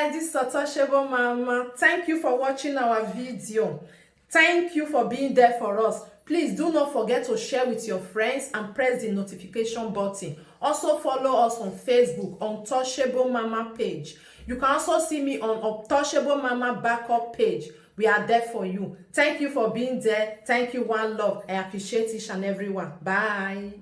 guys, this is Untouchable Mama. Thank you for watching our video. Thank you for being there for us. Please do not forget to share with your friends and press the notification button. Also follow us on Facebook, Untouchable Mama page. You can also see me on Untouchable Mama backup page. We are there for you. Thank you for being there. Thank you, one love. I appreciate each and everyone. Bye.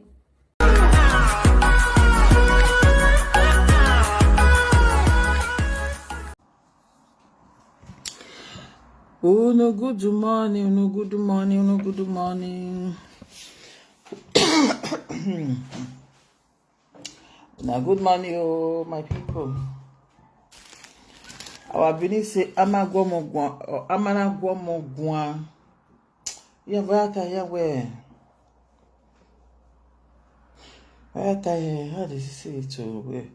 Oh no, good morning, no good morning, no good morning. Now good morning, oh my people. Our Bini say Amagwamogwa or Amanagwamogwa. Yavata Yawe. How does he say it to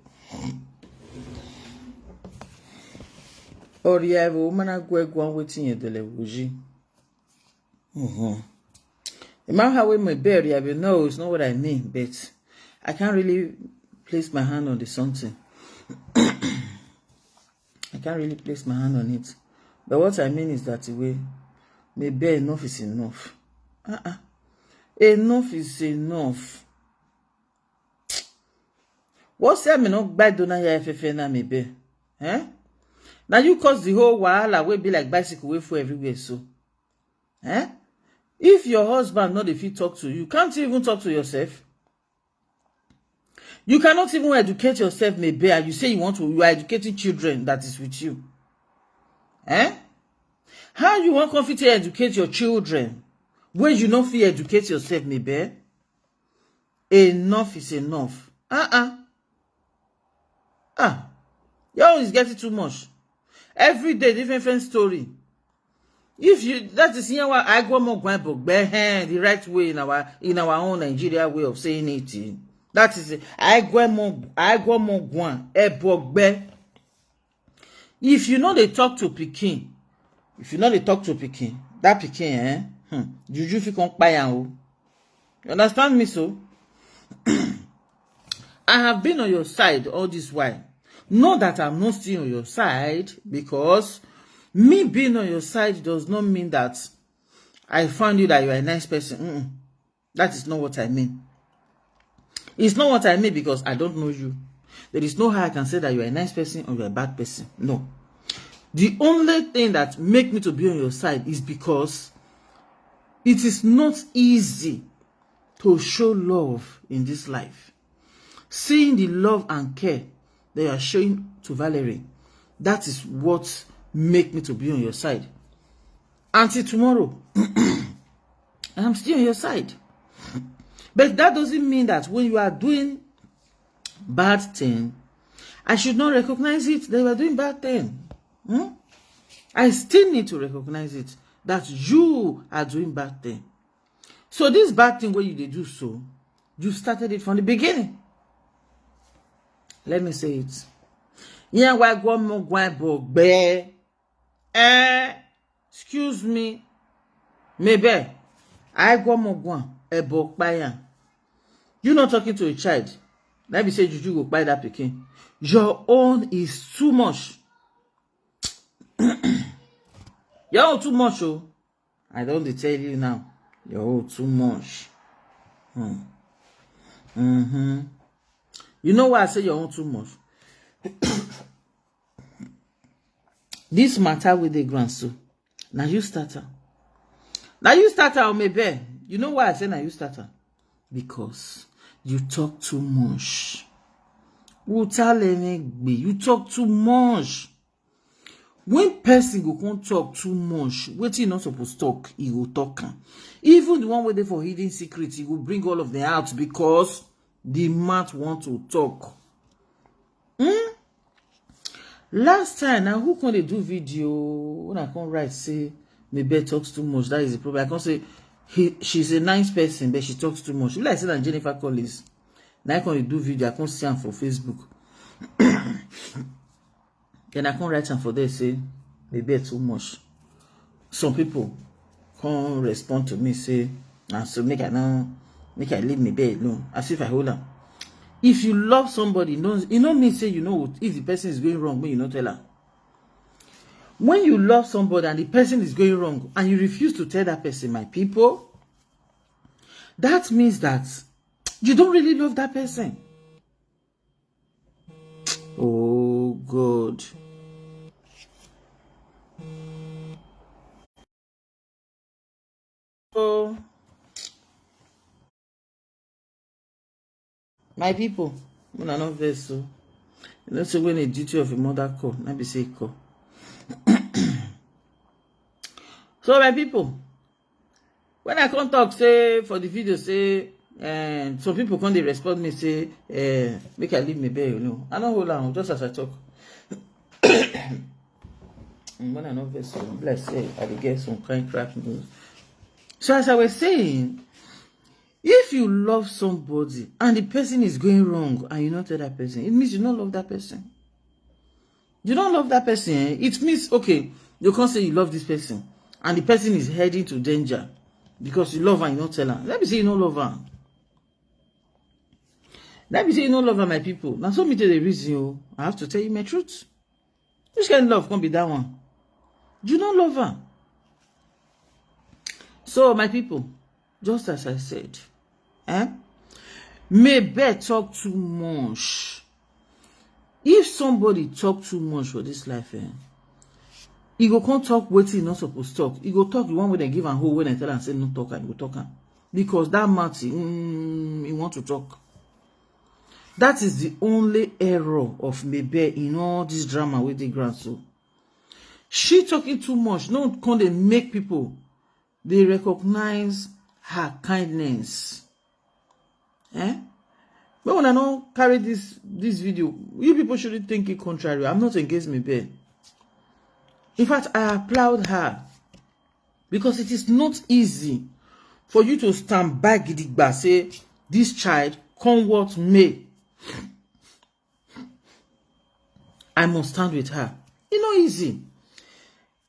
or you have a woman I go waiting at the levuji. The man how we may bury, I will know it's not what I mean, but I can't really place my hand on the something. I can't really place my hand on it. But what I mean is that the way maybe enough is enough. Enough is enough. What's that me not bad dona ya FFN na maybe? Eh? Now you cause the whole wahala will be like bicycle way for everywhere so. Eh? If your husband not if he talk to you, can't you even talk to yourself? You cannot even educate yourself, maybe, and you say you are educating children that is with you. Eh? How you want comfort to educate your children when you not feel educate yourself, maybe? Enough is enough. Y'all is getting too much. Every day, different story. If you that is here what I go more the right way in our own Nigeria way of saying it. That is it. I go more if you know they talk to Peking, that Peking, juju fi kon pa yan o. You understand me so? I have been on your side all this while. Not that I'm not still on your side, because me being on your side does not mean that I found you that you are a nice person. That is not what I mean. It's not what I mean because I don't know you. There is no how I can say that you are a nice person or you are a bad person. No. The only thing that makes me to be on your side is because it is not easy to show love in this life. Seeing the love and care they are showing to Valerie, that is what make me to be on your side. Until tomorrow, I'm still on your side. But that doesn't mean that when you are doing bad thing, I should not recognize it that you are doing bad thing. I still need to recognize it that you are doing bad thing. So this bad thing, when you do so, you started it from the beginning. Let me say it. Excuse me. Maybe I go more you're not talking to a child. Let me say you go buy that Peking. Your own is too much. Your own too much, oh. I don't tell you now. Your own too much. You know why I say your own too much? This matter with the grand so. Now you starter. Or maybe. You know why I say now you starter? Because you talk too much. You talk too much. When person go can't talk too much, what you not supposed to talk, he will talk. Even the one where they for hidden secrets, he will bring all of them out because the man want to talk. Last time, now who can they do video? When I can't write, say maybe talks too much. That is the problem. I can't say she's a nice person, but she talks too much. Like I said, Jennifer Collins. Now I can't do video. I can't see her for Facebook. Then I can't write her for there. Say maybe too much. Some people can't respond to me. Say, so make I leave me bed alone. As if I hold her. If you love somebody, you know me say you know if the person is going wrong, but you not tell her. When you love somebody and the person is going wrong and you refuse to tell that person, my people, that means that you don't really love that person. Oh, God. So, my people, when I know this, so you know, so when a duty of a mother call, let me say call. So, my people, when I come talk, say for the video, say, some people come they respond me, say, make I leave Mabel, you know. I don't hold on, just as I talk. When I know this, so bless say, I will get some kind crap news. So, as I was saying, if you love somebody and the person is going wrong and you not tell that person, it means you don't love that person. You don't love that person. It means, okay, you can't say you love this person and the person is heading to danger because you love her and you not tell her. Let me say you don't love her. Let me say you don't love her, my people. Now, so me tell the reason you, I have to tell you my truth. Which kind of love can't be that one? You don't love her. So, my people, just as I said, Mabel talk too much. If somebody talk too much for this life, he go come talk wetin he not supposed to talk. He go talk the one wey dem give am hold when I tell am say no talk, and he go talk am. Because that mouth, he want to talk. That is the only error of Mabel in all this drama with the ground. So she talking too much. No can they make people they recognize her kindness. But when I don't carry this video, you people shouldn't think it contrary. I'm not against Mabel. In fact, I applaud her because it is not easy for you to stand by gidigba, say this child, come what may, I must stand with her. It's not easy.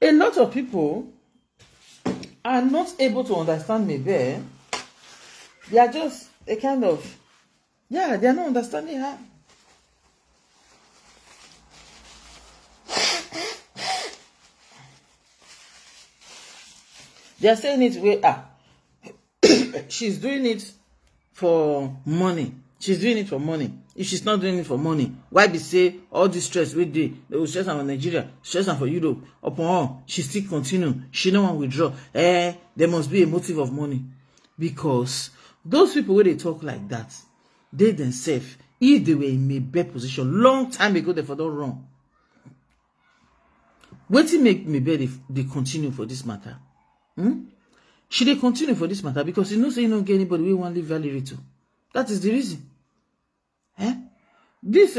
A lot of people are not able to understand Mabel. They are just a kind of, they are not understanding her. They are saying it where she's doing it for money. She's doing it for money. If she's not doing it for money, why be say all this stress we do? They will stress on Nigeria, stress on for Europe. Upon her, she still continue. She no one withdraw. There must be a motive of money. Because those people where they talk like that, they themselves, if they were in a bad position long time ago, they for don't wrong. Wetin make Mabel they continue for this matter? She dey continue for this matter because you know say you don't get anybody we want live Valley Rita. That is the reason. This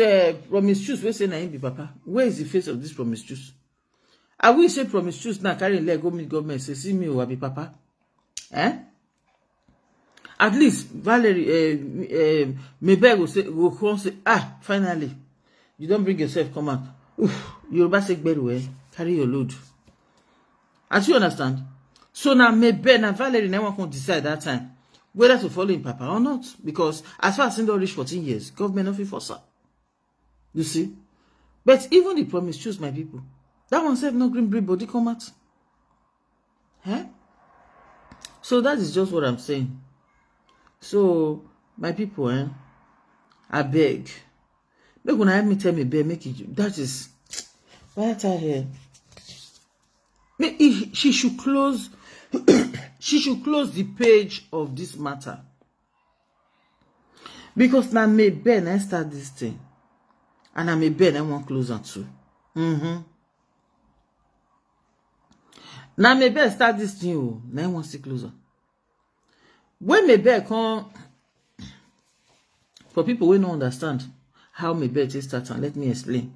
promise choose we say na him be papa. Where is the face of this promise choose? I will say promise choose now carry leg go meet government say see me or I be papa. At least Valerie Mabel will come say finally you don't bring yourself come out. Yoruba say gbere carry your load. As you understand? So now Mabel and Valerie never can decide that time whether to follow in papa or not. Because as far as they don't reach 14 years, government not force her. You see? But even the promise choose my people. That one said no green breed body come out. So that is just what I'm saying. So my people, I beg. Make when I have me tell Mabel, make it that is why I tell her. She should close she should close the page of this matter. Because now Mabel I start this thing. And I Mabel I want closer too. Now Mabel start this thing. Now I want to see closer. When Mabel come, for people who don't understand how Mabel start, and let me explain.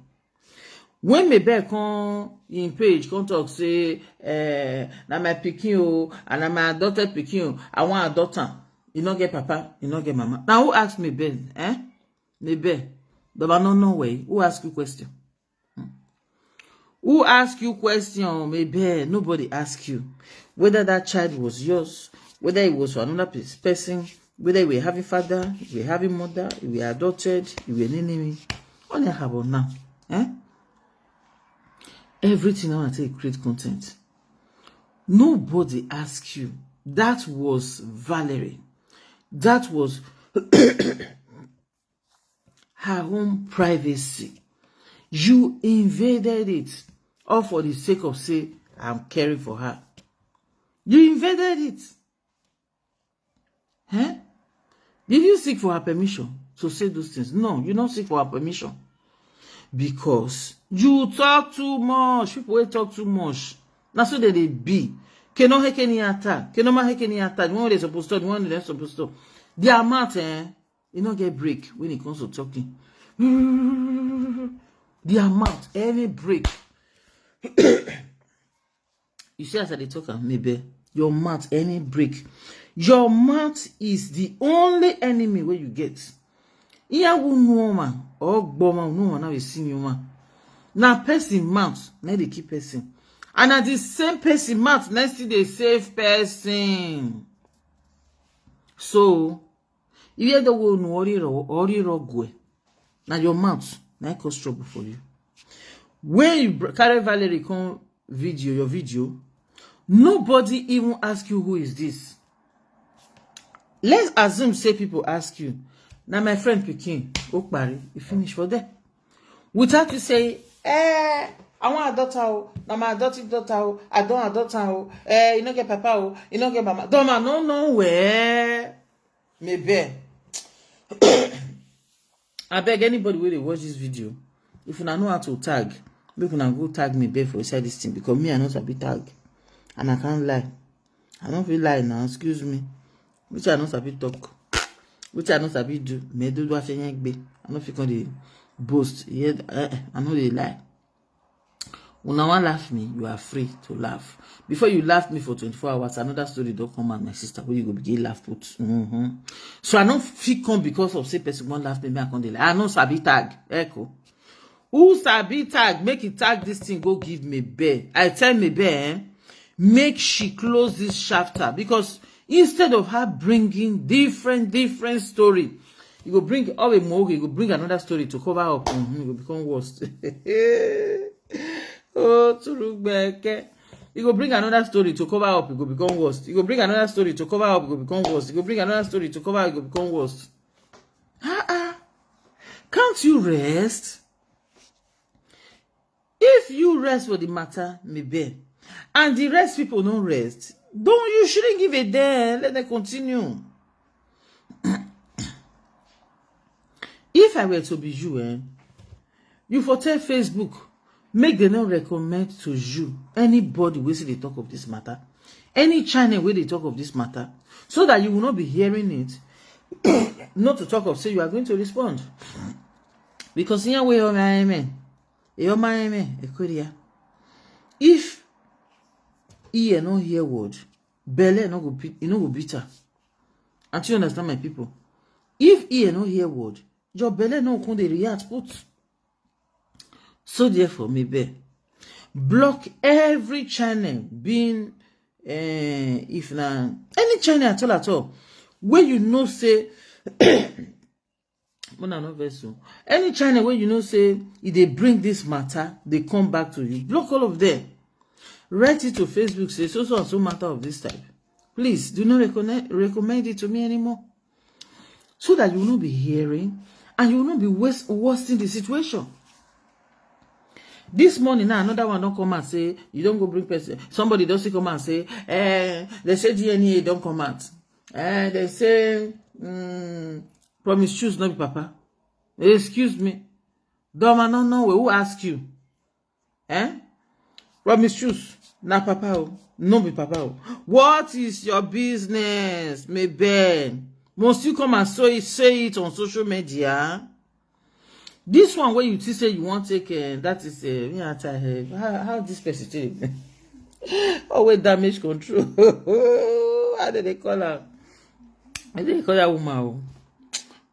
When Mabel come in page, come talk say, na my pikin and na my adopted pikin, I want a daughter. You not get papa, you not get mama. Now who asked Mabel? Mabel, the man no way. Who ask you question? Who ask you question, Mabel? Nobody ask you whether that child was yours, whether it was for another person, whether you were having father, you were having mother, you were adopted, you were an enemy. All that happen now, everything I want to create content. Nobody asked you. That was Valerie. That was her own privacy. You invaded it, all for the sake of say, I'm caring for her. You invaded it. Huh? Did you seek for her permission to say those things? No, you don't seek for her permission. Because you talk too much. People will talk too much. That's what they be. Cannot make any attack. Cannot make any attack. The one they're supposed to, the one they're supposed to. The amount, you don't get break when it comes to talking. The amount, any break. You see, as I talk, maybe your mouth, any break. Your mouth is the only enemy where you get. Iya wu woman or gboma no one now is seeing you man. Now person mouth, now they keep person. And at the same person mouth, next thing they save person. So if you the one worry or now your mouth, now cause trouble for you. When you carry Valerie come your video, nobody even ask you who is this. Let's assume say people ask you. Now my friend Pekin, Okbari, you finish for there. Without you say, I want a daughter, now my adopted daughter, I don't adopt her, you don't get papa, you don't get mama. Don't man, no where. Maybe. I beg anybody where they watch this video, if you know how to tag, make you go tag me for inside this thing, because me I know to be tag. And I can't lie. I don't feel lie now, excuse me. Which I know to be talk. Which I know to be do. Me do after be. I know if you can boast. Yeah, I know they lie. When no one laugh me, you are free to laugh. Before you laugh me for 24 hours, another story don't come out, my sister, where you go begin laugh put. So I don't feel come because of say person won't laugh me, I can't lie. I know sabi tag. Echo. Who sabi tag? Make it tag this thing, go give me bear. I tell me bear, make she close this chapter, because instead of her bringing different story, you go bring all a more, you go bring another story to cover up. You go become worse. Oh, to look back. You go bring another story to cover up, you go become worse. You go bring another story to cover up, you go become worse. You go bring another story to cover up, you go become worse. Can't you rest? If you rest for the matter, maybe, and the rest people don't rest, you shouldn't give a damn. Let them continue. If I were to be you, you for tell Facebook, make them not recommend to you anybody who say they talk of this matter, any channel where they talk of this matter, so that you will not be hearing it. Not to talk of say you are going to respond, because in your way of if ear no hear word, belly no go bitter. And you understand, my people? If ear no hear word, your belly no come dey react put. So therefore, maybe block every channel being if na any channel at all where you know say any channel where you know say if they bring this matter, they come back to you. Block all of them. Write it to Facebook, say so and so matter of this type. Please do not recommend it to me anymore. So that you will not be hearing and you will not be worsening the situation. This morning now, another one don't come and say, you don't go bring person. Somebody doesn't come and say, they say DNA don't come out. They say, promise choose not be papa. Excuse me. Don't know who ask you. Promise choose. Na papa, no be papa. What is your business, Mabel? Must you come and say it on social media? This one where you say you want to take, that is how this person take. Oh, wait, damage control. How do they call her? How do they call that woman?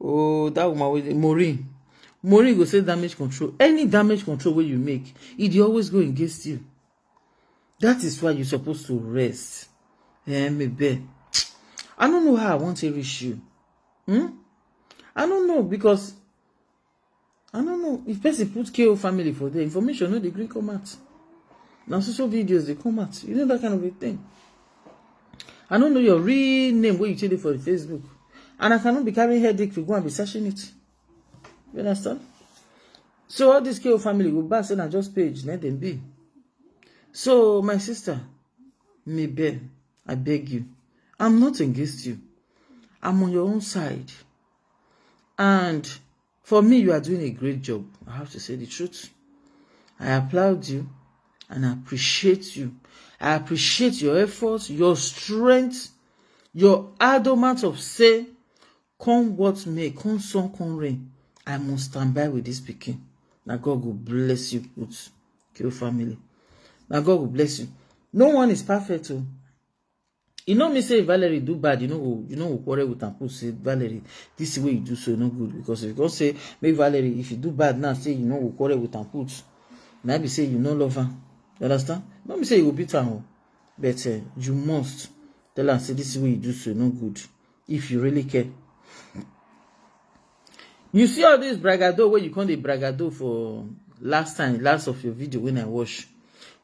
Oh, that woman with Maureen. Maureen go say damage control. Any damage control where you make, it always go against you. That is why you're supposed to rest. Maybe. I don't know how I want to reach you. I don't know, because I don't know if person put KO family for the information, no degree come out. Now social videos they come out. You know that kind of a thing. I don't know your real name where you take it for the Facebook. And I cannot be carrying headache to go and be searching it. You understand? So all this KO family go back and I just page, let them be. So my sister, Mabel, I beg you. I'm not against you. I'm on your own side. And for me, you are doing a great job. I have to say the truth. I applaud you and I appreciate you. I appreciate your efforts, your strength, your adamant of say, come what may, come sun, come rain. I must stand by with this pikin. Now God will bless you with your family. Now God will bless you. No one is perfect. Oh. You know me say Valerie do bad, you know quarrel with and put say Valerie, this is the way you do so no good. Because if you go say, make Valerie, if you do bad now, say quarrel with and put. Now be say you no love her. You understand? Not me say you will beat her, but you must tell her say this is the way you do so no good. If you really care. You see all this bragado where you call the bragado for last of your video when I watch,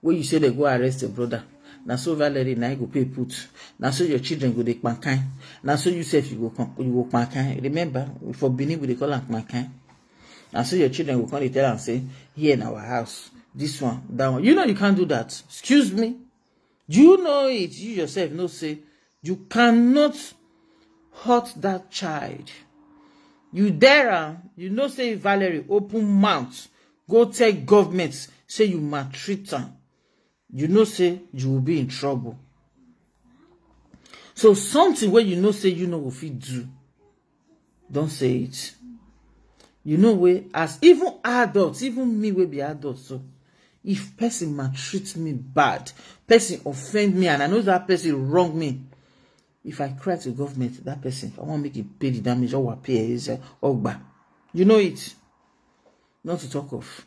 where you say they go arrest your brother. Now so Valerie now go pay put. Now so your children go dey kpankan. Now so you self you go kpankan. Remember for Benin we dey call am kpankan. Now so your children will come and tell and say, here in our house, this one, that one. You know you can't do that. Excuse me. You know it. You yourself know say you cannot hurt that child. You dare her, you know say Valerie open mouth, go tell government, say you maltreat her. You know say you will be in trouble. So something where you know say you know what you do, don't say it. You know where as even adults, even me will be adults. So if person maltreats me bad, person offend me, and I know that person wrong me, if I cry to government, that person, if I want to make it pay the damage, or what pay is Ogba. You know it. Not to talk of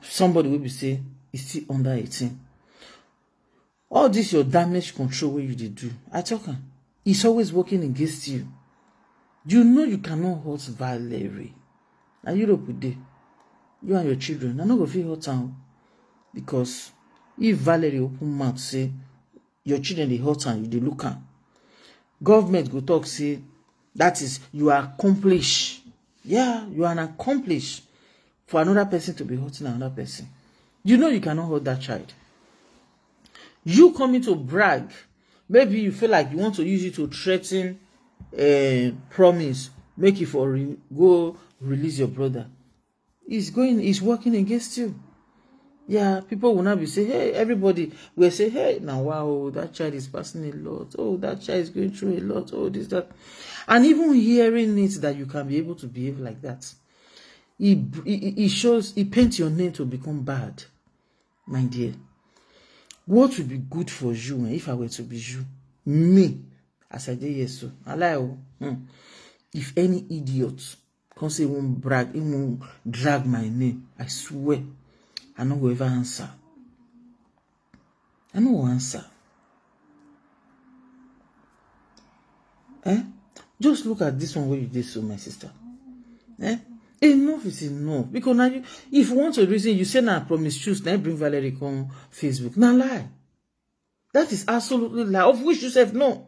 somebody will be say is still under 18. All this your damage control where you did do. I talk her. It's always working against you. You know you cannot hurt Valerie. Now Europe today, you and your children, I not go feel hurt town. Because if Valerie open mouth say your children they hurt and you they look at, government go talk say that is you are accomplished. Yeah, you are an accomplished for another person to be hurting another person. You know you cannot hurt that child. You coming to brag. Maybe you feel like you want to use it to threaten promise, make it for go release your brother. It's working against you. Yeah, people will not be saying, hey, everybody will say, hey, now wow, that child is passing a lot. Oh, that child is going through a lot. Oh, this, that. And even hearing it that you can be able to behave like that, it shows, it paints your name to become bad. My dear, what would be good for you if I were to be you? Me, as I did yes, so I lie. If any idiot can say won't brag, he won't drag my name, I swear, I no go ever answer. I no go answer. Just look at this one where you did so, my sister. Enough is enough. Because now if you want to reason, you say now promise choose, now bring Valerie come Facebook. Now lie. That is absolutely lie. Of which you said no.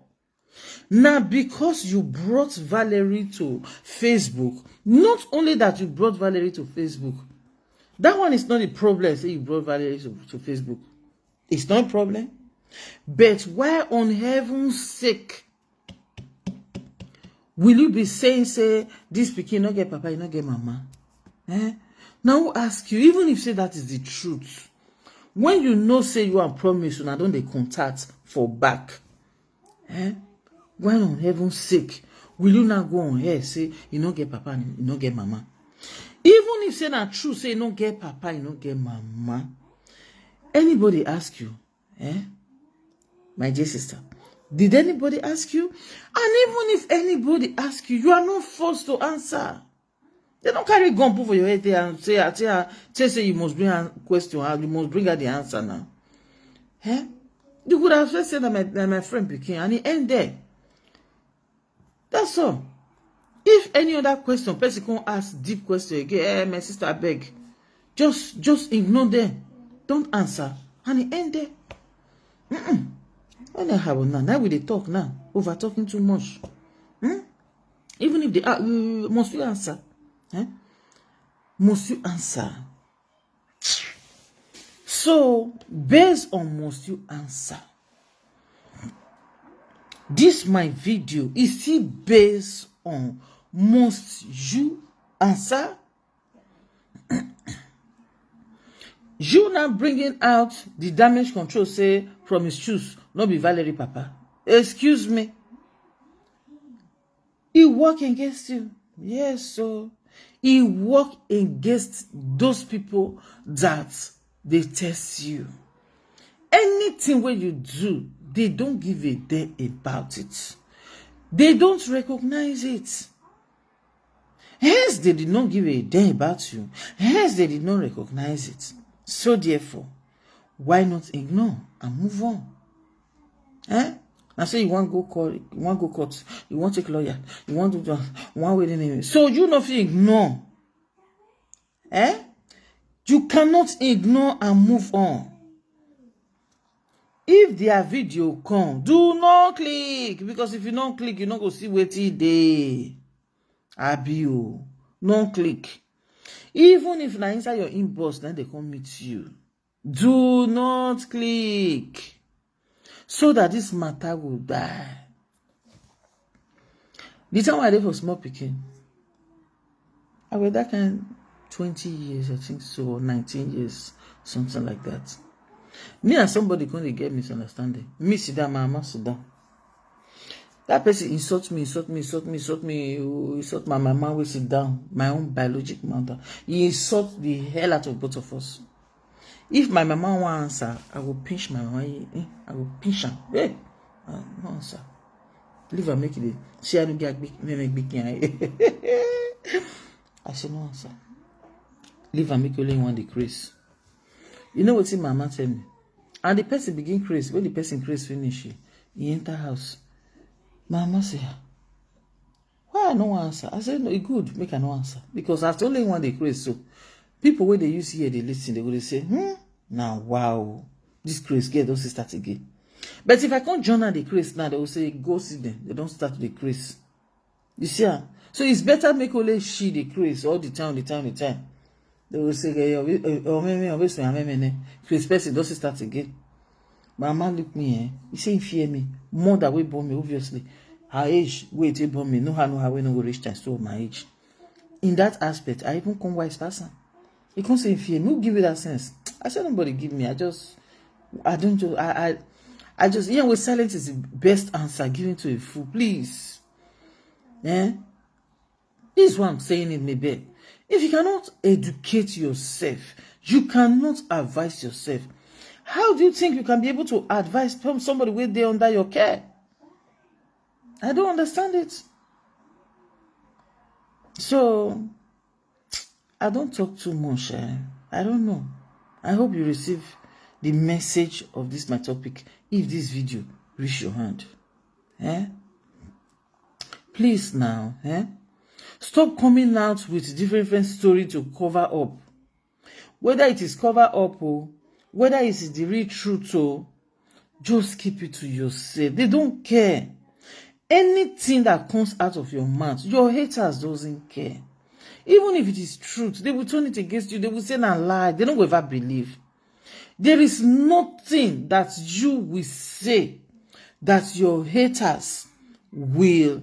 Now because you brought Valerie to Facebook, not only that you brought Valerie to Facebook, that one is not a problem. Say you brought Valerie to Facebook. It's not a problem. But why on heaven's sake will you be saying, say, this pikin not get papa, you not get mama? Now who ask you, even if say that is the truth, when you know say you are promised, and I don't they contact for back, why on heaven's sake will you not go on here say you not get papa and you not get mama? Even if say not true, say you don't get papa, you don't get mama. Anybody ask you, my dear sister, did anybody ask you? And even if anybody ask you, you are not forced to answer. They don't carry gun put for your head there and say you must bring a question, you must bring her the answer now. You could have just said that my friend became, and it end there. That's all. If any other question, person can ask deep question again, my sister, I beg. Just ignore them. Don't answer. and it end there. When I have now we dey talk now, over talking too much. Even if they are, must you answer? Must you answer? So, based on must you answer, this my video is still based on must you answer? You now bringing out the damage control, say, from his shoes, not be Valerie Papa. Excuse me. He work against you. Yes, so he work against those people that they test you. Anything where you do, they don't give a damn about it. They don't recognize it. Hence, they did not give a damn about you. Hence, they did not recognize it. So therefore, why not ignore and move on? I say you want to go court, you want to go court, you want to take lawyer, you want to do one way anyway. So you not ignore. You cannot ignore and move on. If their video come, do not click, because if you don't click, you not go see wetin dey. Abio, don't click. Even if na inside your inbox, then they come meet you. Do not click, so that this matter will die. The time I did for small picking, I was that kind 20 years, I think so, or 19 years, something like that. Me and somebody going to get misunderstanding. Me sit down, my mama sit down. That person insult me, insult my mama will sit down, my own biologic mother. He insult the hell out of both of us. If my mama won't answer, I will pinch my mama. I will pinch her. Hey, no answer. Leave her, make it. See, I don't get big. I said no answer. Leave her, make only one decrease. You know what my mama tell me? And the person begin craze. When the person craze finish, he enter house. My mama say, why I no answer? I said, no, it good, make I no answer. Because after only one decrease, so people when they use here, they listen, they go, they say, now wow, this craze get those start again. But if I can't journal the craze now, they will say, go see them. They don't start the craze. You see? So it's better make only she the craze all the time. They will say, craze person doesn't start again. My mama look me, he say he fear me. More that way born me, obviously. Her age, wait, he born me. No how we no go reach time to my age. In that aspect, I even come wise person. He can't say fear me. Who give you that sense? I said nobody give me. I just with silence is the best answer given to a fool. Please. This is what I'm saying in Mabel. If you cannot educate yourself, you cannot advise yourself. How do you think you can be able to advise somebody with there under your care? I don't understand it. So, I don't talk too much. I don't know. I hope you receive the message of this my topic. If this video reach your hand. Please now. Stop coming out with different story to cover up. Whether it is cover up or whether it is the real truth or just keep it to yourself. They don't care. Anything that comes out of your mouth, your haters doesn't care. Even if it is truth, they will turn it against you. They will say and lie. They don't ever believe. There is nothing that you will say that your haters will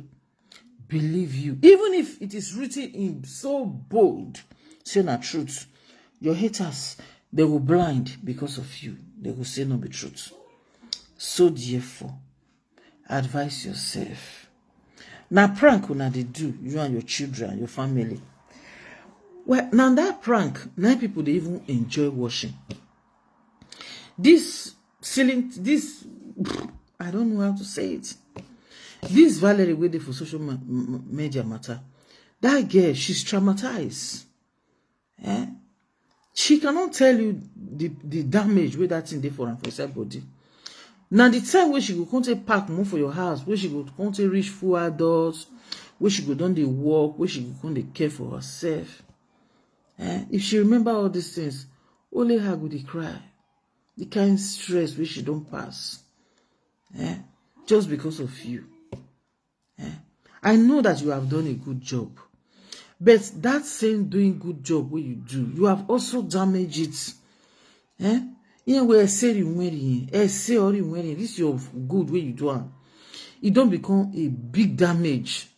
believe you. Even if it is written in so bold, saying the truth, your haters, they will blind because of you. They will say no be truth. So therefore, advise yourself. Now prank una they do, you and your children, your family. Well, now that prank, now people they even enjoy watching. This, I don't know how to say it. This Valerie waiting for social media matter. That girl, she's traumatized. She cannot tell you the damage where that thing did for her for her body. Now the time where she go come take pack more for your house, where she go come take reach full adults, where she go done the work, where she go come dey care for herself. If she remember all these things, only her go dey cry. the kind stress which you don't pass, just because of you. I know that you have done a good job, but that same doing good job what you do, you have also damaged it. This your good way you do it don't become a big damage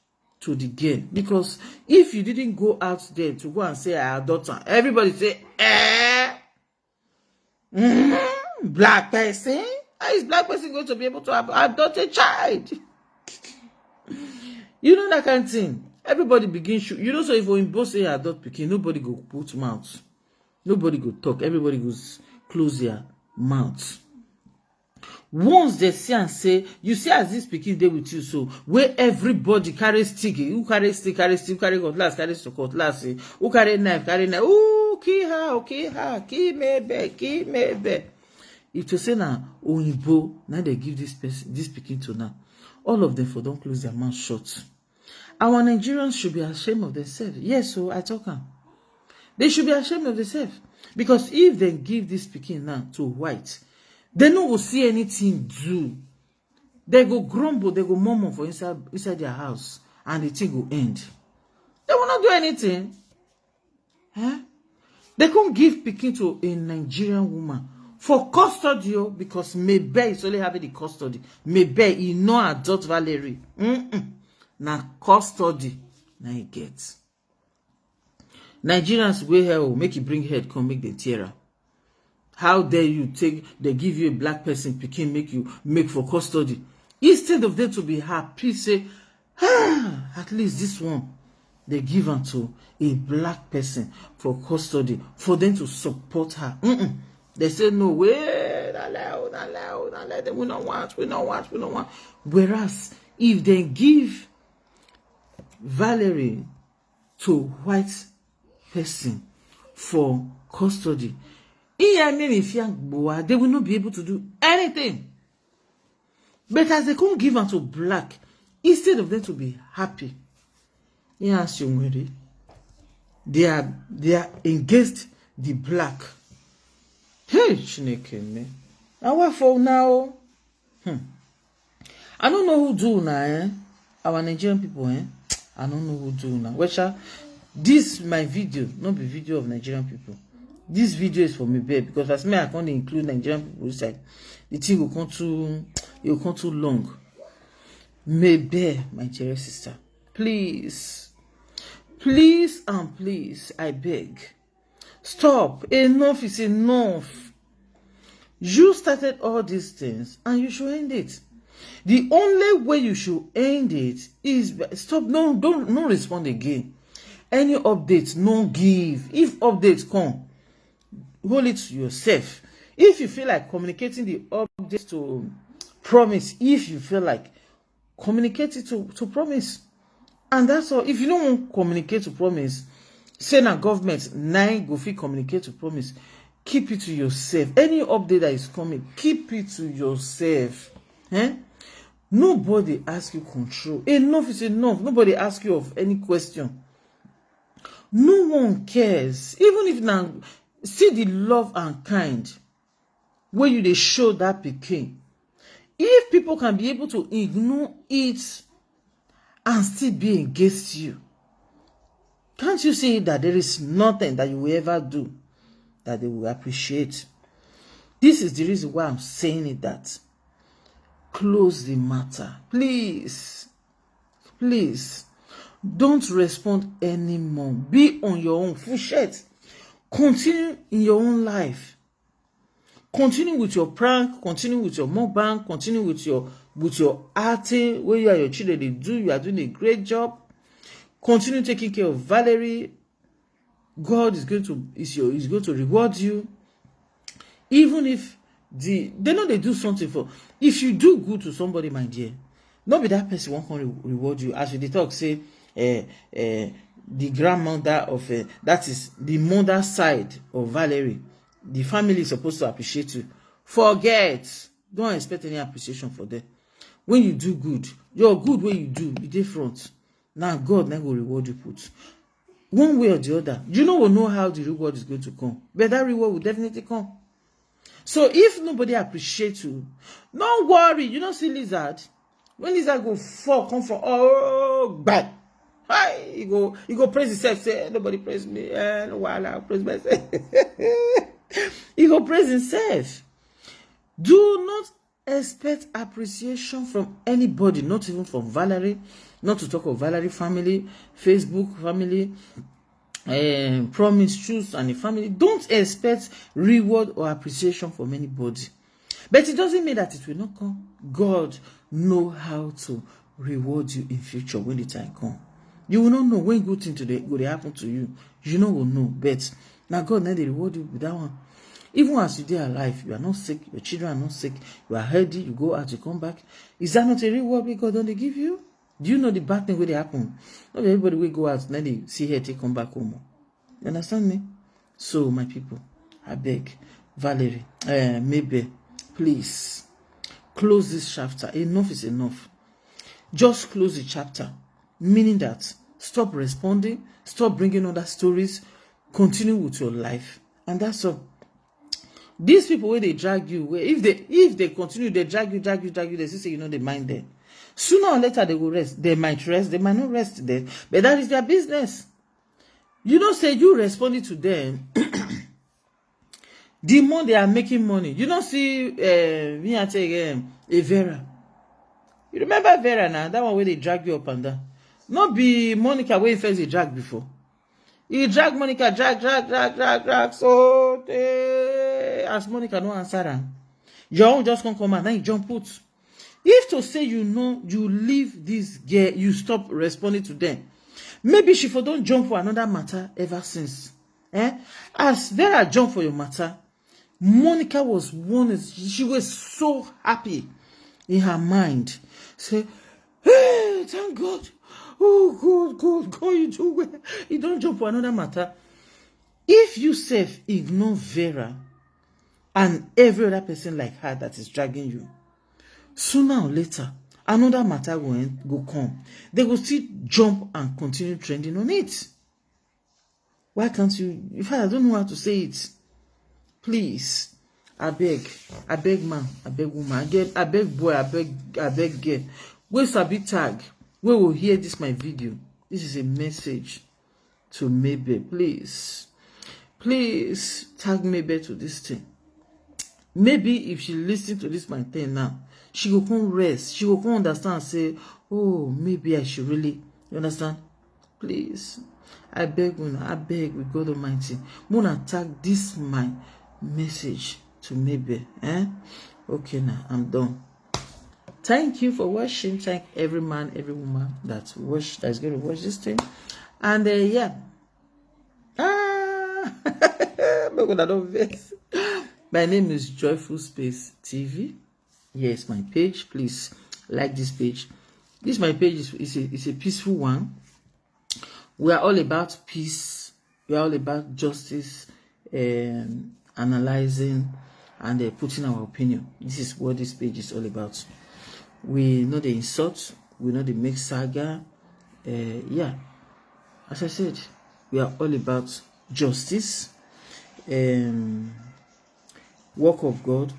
to the girl. Because if you didn't go out there to go and say I adopt her, everybody say black person, how is black person going to be able to adopt a child? You know that kind of thing. Everybody begin shoot. You know, so if we both say adopt pikin, nobody go put mouth, nobody go talk, everybody goes close their mouth. Once they see and say, you see as this pikin dey with you, so where everybody carry stick, who carry stick, who carry cutlass, who carry knife, ooh, kill her, kill Mabel. If you say now Oyinbo, now they give this pikin to now, all of them for don't close their mouth shut. Our Nigerians should be ashamed of themselves. Yes, so I talk am. They should be ashamed of themselves. Because if they give this pikin now to white, they no go see anything do. They go grumble, they go murmur for inside their house, and the thing will end. They will not do anything. They can't give pikin to a Nigerian woman for custody because Mabel is only having the custody. Mabel, he no adopt Valerie. Na custody na he get. Nigerians wey hell make you bring head come make the tear. How dare you they give you a black person pikin make for custody, instead of them to be happy say at least this one they give am to a black person for custody for them to support her. They say no way, not allowed. We don't want. Whereas if they give Valerie to white person for custody, they will not be able to do anything. But as they can't give her to black, instead of them to be happy, they are against the black. Hey, Chineke me. And what for now? I don't know who do now, Our Nigerian people, I don't know who do now. Wesha, this my video, not the video of Nigerian people. This video is for Mabel because as me I can't include Nigerian people inside. The thing will come too long. Mabel, my dear sister, please, and please, I beg, stop. Enough is enough. You started all these things and you should end it. The only way you should end it is stop. Don't respond again. Any updates, no give. If updates come, hold it to yourself. If you feel like communicating the updates to promise, if you feel like communicate it to promise, and that's all. If you don't want to communicate to promise, say na government 9 go fit communicate to promise, keep it to yourself. Any update that is coming, keep it to yourself. Nobody ask you control. Enough is enough. Nobody ask you of any question. No one cares. Even if now see the love and kind where you they show that pikin. If people can be able to ignore it and still be against you, can't you see that there is nothing that you will ever do that they will appreciate? This is the reason why I'm saying it, that close the matter. Please, don't respond anymore. Be on your own. Full shit. Continue in your own life. Continue with your prank. Continue with your mukbang. Continue with your arting. Where you are your children, you are doing a great job. Continue taking care of Valerie. God is going to reward you. Even if they know they do something for. If you do good to somebody, my dear, not be that person won't come reward you. As we talk, say the grandmother of that is the mother side of Valerie. The family is supposed to appreciate you. Forget. Don't expect any appreciation for them. When you do good, your good way you do, you different. Now God never will reward you put. One way or the other. You know how the reward is going to come. But that reward will definitely come. So if nobody appreciates you, don't worry. You don't see lizard. When lizard go fall, come from back. Hi, you go praise himself. Say nobody praise me. No while I praise myself. He go praise himself. Do not expect appreciation from anybody, not even from Valerie. Not to talk of Valerie family, Facebook family, Promise Truth and the family. Don't expect reward or appreciation from anybody. But it doesn't mean that it will not come. God know how to reward you in future when the time comes. You will not know when good things will happen to you. You will know. But now God now they reward you with that one. Even as you are alive, you are not sick, your children are not sick, you are healthy, you go out, you come back. Is that not a reward God don't they give you? Do you know the bad thing will happen? Not everybody will go out, then they see her, they come back home. You understand me? So, my people, I beg, Valerie, Mabel, please, close this chapter. Enough is enough. Just close the chapter. Meaning that, stop responding, stop bringing other stories, continue with your life. And that's all. These people where they drag you, if they continue, they drag you, they still say they mind them. Sooner or later they will rest. They might rest, they might not rest there, but that is their business. You don't say you responding to them. The more they are making money. You don't see me and say again, a Vera. You remember Vera now? That one where they drag you up and down. Not be Monica where first they drag before. He drag Monica, drag. So as Monica no answer her. Your own just come and then you jump out. If to say you leave this girl, you stop responding to them. Maybe she for don't jump for another matter ever since. As Vera jump for your matter, Monica was one. She was so happy in her mind. Say, hey, thank God. Oh, God, you do well. You don't jump for another matter. If you self ignore Vera and every other person like her that is dragging you, sooner or later, another matter will come. They will still jump and continue trending on it. Why can't you? In fact, I don't know how to say it. Please, I beg man, I beg woman, I beg boy, I beg girl. Where's a big tag? We will hear this my video. This is a message to Mabel. Please tag Mabel to this thing. Maybe if she listen to this my thing now, she will come rest. She will come understand and say, oh, maybe I should really, you understand? Please, I beg with God Almighty. Mona tag this my message to Mabel. Okay, now I'm done. Thank you for watching. Thank every man, every woman that is going to watch this thing. And yeah. My name is Joyful Space TV. Yes, my page. Please like this page. This my page is a peaceful one. We are all about peace. We are all about justice, analyzing, and putting our opinion. This is what this page is all about. We know the insult. We know the make saga. Yeah. As I said, we are all about justice. Work of God.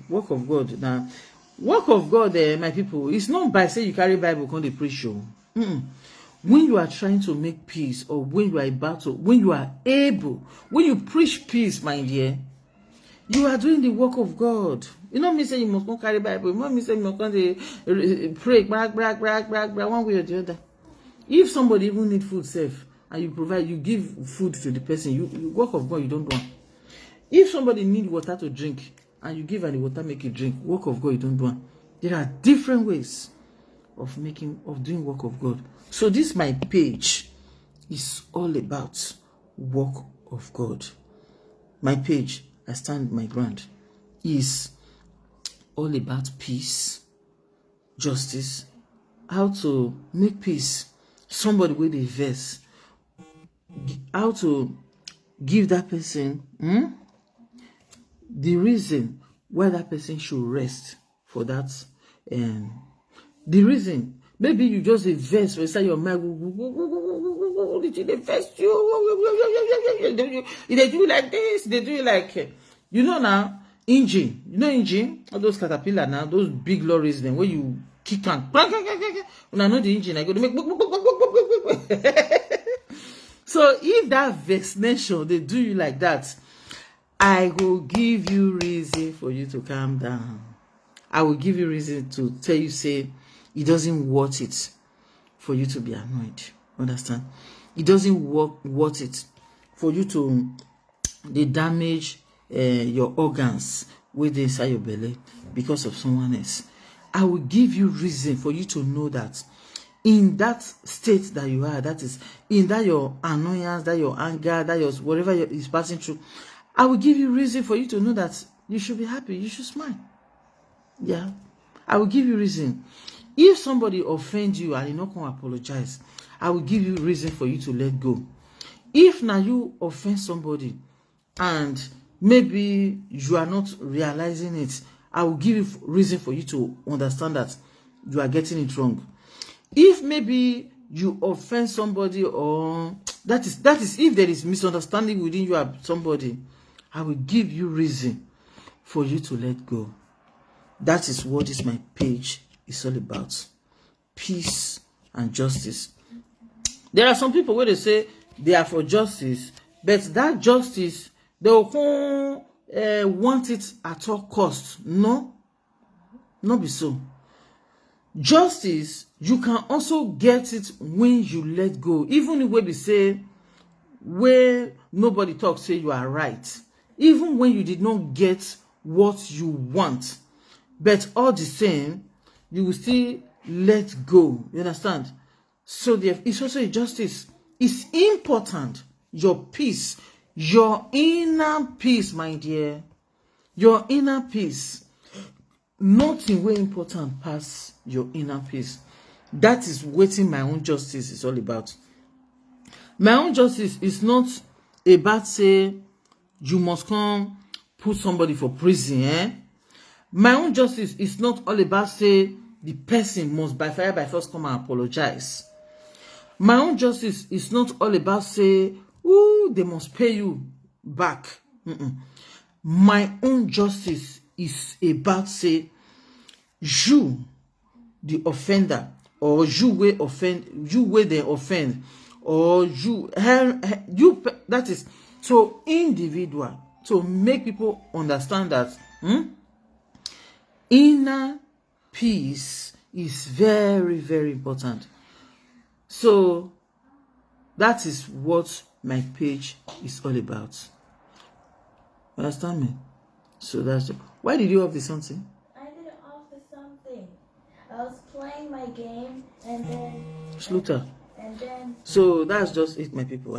Now, work of God, my people, it's not by saying you carry Bible on the preach show. When you are trying to make peace, or when you are in battle, when you are able, when you preach peace, my dear, you are doing the work of God. You know me saying you must not carry Bible. You know me saying you must not pray, brag, one way or the other. If somebody even need food safe, and you provide, you give food to the person, you work of God, you don't do. If somebody need water to drink, and you give and the water make you drink, work of God, you don't do. There are different ways of doing work of God. So this my page is all about work of God. My page, I stand my ground, is all about peace, justice, how to make peace. Somebody with a verse, how to give that person the reason why that person should rest for that. The reason, maybe you just a verse inside your mind. They verse you. They do like this. They do like, you know now. engine. You know engine? All those caterpillar now, those big lorries then where you kick and when I know the engine, I go to make so if that vaccination they do you like that, I will give you reason for you to calm down. I will give you reason to tell you, say, it doesn't worth it for you to be annoyed. Understand? It doesn't worth it for you to they damage your organs with inside your belly because of someone else. I will give you reason for you to know that in that state that you are, that is in that your annoyance, that your anger, that your whatever is passing through, I will give you reason for you to know that you should be happy, you should smile. Yeah, I will give you reason. If somebody offends you and you not come apologize, I will give you reason for you to let go. If now you offend somebody and maybe you are not realizing it, I will give you reason for you to understand that you are getting it wrong. If maybe you offend somebody, or that is if there is misunderstanding within you and somebody, I will give you reason for you to let go. That is what is my page is all about. Peace and justice. There are some people where they say they are for justice, but that justice, they will want it at all costs. No, not be so. Justice, you can also get it when you let go. Even when we say, where nobody talks, say you are right. Even when you did not get what you want, but all the same, you will still let go. You understand? So it's also a justice. It's important. Your peace, your inner peace, my dear. Your inner peace. Nothing way important past your inner peace. That is what my own justice is all about. My own justice is not about say you must come put somebody for prison. My own justice is not all about say the person must by fire by force come and apologize. My own justice is not all about say, ooh, they must pay you back. My own justice is about say, you, the offender, or you will offend, you will they offend, or you, that is so individual to make people understand that inner peace is very, very important. So that is what my page is all about. Understand me? So that's why did you off the something? I did it off the something. I was playing my game and then Sluta. and then So that's just it, my people.